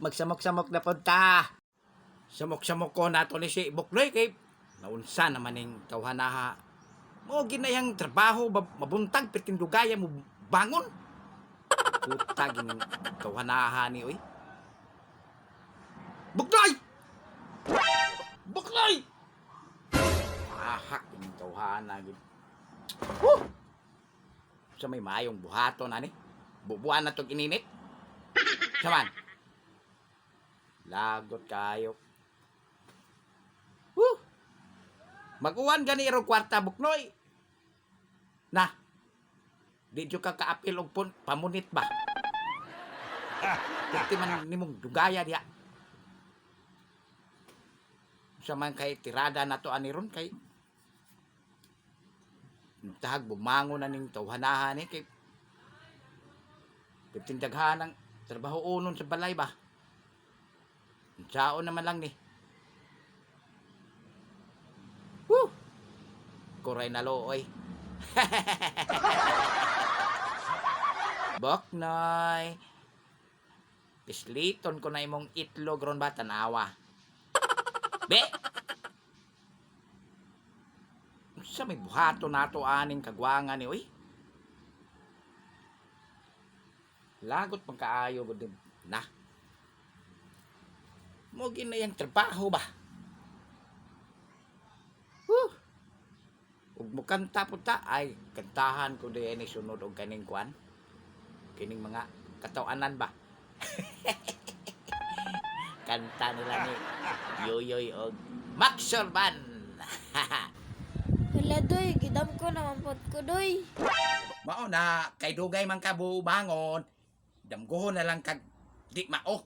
Magsamok-samok na punta. Samok-samok ko nato ni si Buknoy kay naunsa naman ning tawhanaha. Mo ginayang trabaho mabuntag pitindugaya mo bangon. Puta gining tawhanaha ni oy. Buknoy! Buknoy! Ahak gining tawhana gid. Sa may mayong buhaton ani. Bubuan na tog ininit. Saman. Lagot kayo. Mag-uwan gani iro kwarta Buknoy. Nah. Di jud ka kaapil og pamunit ba? Diti man nimong dugaya diha. Sa man kay tirada nato ani ron kay tahag bumangon na ning tawhanahan ni kay tindaghan ng trabaho unon sa balay ba. Saon naman lang ni. Kuray na looy. Boknoy. Pisliton ko na imong itlog ron ba tanawa. Be! Sa may buhato nato aning kagwangan ni oy. Lagot pagkaayo gud na. Mo ginayang trabaho ba? Ug mo kanta puta ay kantahan ko di ni sunod og kaning kwan. Kining mga katawanan ba? Kanta nila ni Yoyoy og Max Sorban. Hala doy, gidam ko naman pod ko doy. Mao na kay dugay man ka bubangon. Damgohon na lang kag di mao.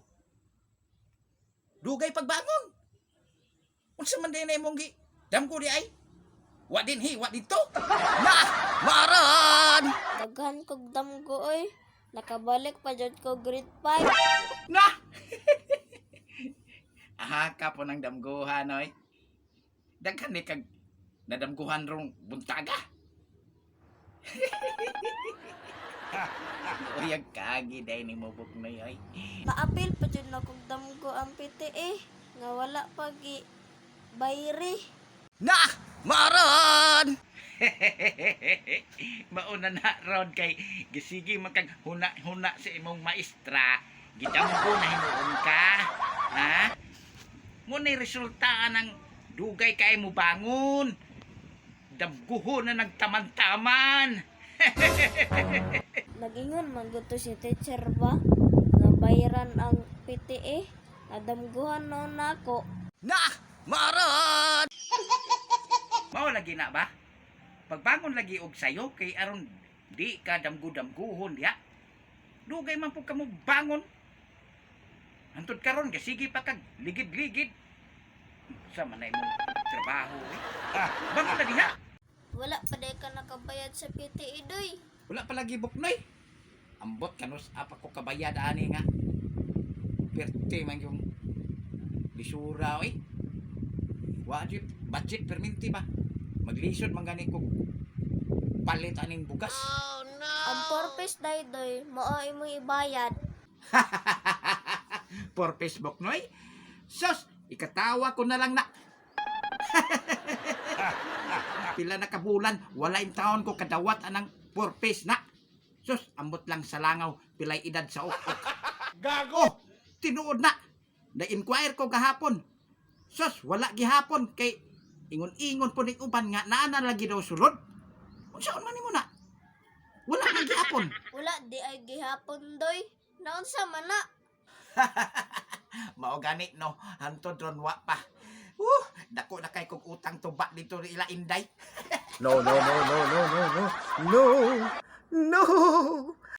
Dugay pagbangon. Unsa man din imong gi damgo di ay? Wa din hi, wa dito. Na! Maran! Daghan kog damgo oy. Nakabalik pa jud ko grade 5. Na! Aha ka po ng damguhan oy. Daghan ni kag nadamguhan rong buntaga. Uyag kagi day ni mo Buknoy oy. Paapil pa jud na kog damgo ang PTE. Nga wala pagi bayri. Na! Maron! Mauna na Rod kay gisigi makag huna-huna sa imong maestra. Gidamgo na hinuon ka. Ha? Muna'y resulta ng dugay kay mo bangon. Damguho na nagtaman-taman. Nagingon man gud to si teacher ba? Nga bayaran ang PTE. Nadamguhan no nako. Na! Maron! Mao lagi na ba? Pagbangon lagi og sayo kay aron di ka damgu-damguhon diha. Dugay man pud kamo bangon. Hantod karon gasigi pa kag ligid-ligid. Sa man na imong trabaho eh. Bangon na diha. Wala pa day ka nakabayad sa PTE doy. Wala pa lagi Buknoy. Ambot kanus apa ko kabayad ani nga. Perte man yung lisura eh. Wajib budget perminti ba? Maglisod man gani ko palit aning bugas. Oh no. Ang purpose day doy, mao imong ibayad. For Facebook noy. Sus, ikatawa ko na lang na. Pila na kabulan, wala in taon ko kadawat anang purpose na. Sus, ambot lang sa langaw, pilay edad sa ukok. Gago! Oh, tinuod na. Na-inquire ko kahapon. Sus, wala gihapon kay ingon-ingon po ning uban nga naa na lagi daw sulod. Unsaon man nimo na? Wala man gihapon. Wala di ay gihapon doy. Naunsa man na? Mao gani no, hantod ron wa pa. Dako na kay kog utang tuba dito ila Inday. No, no, no, no, no, no, no. No. No.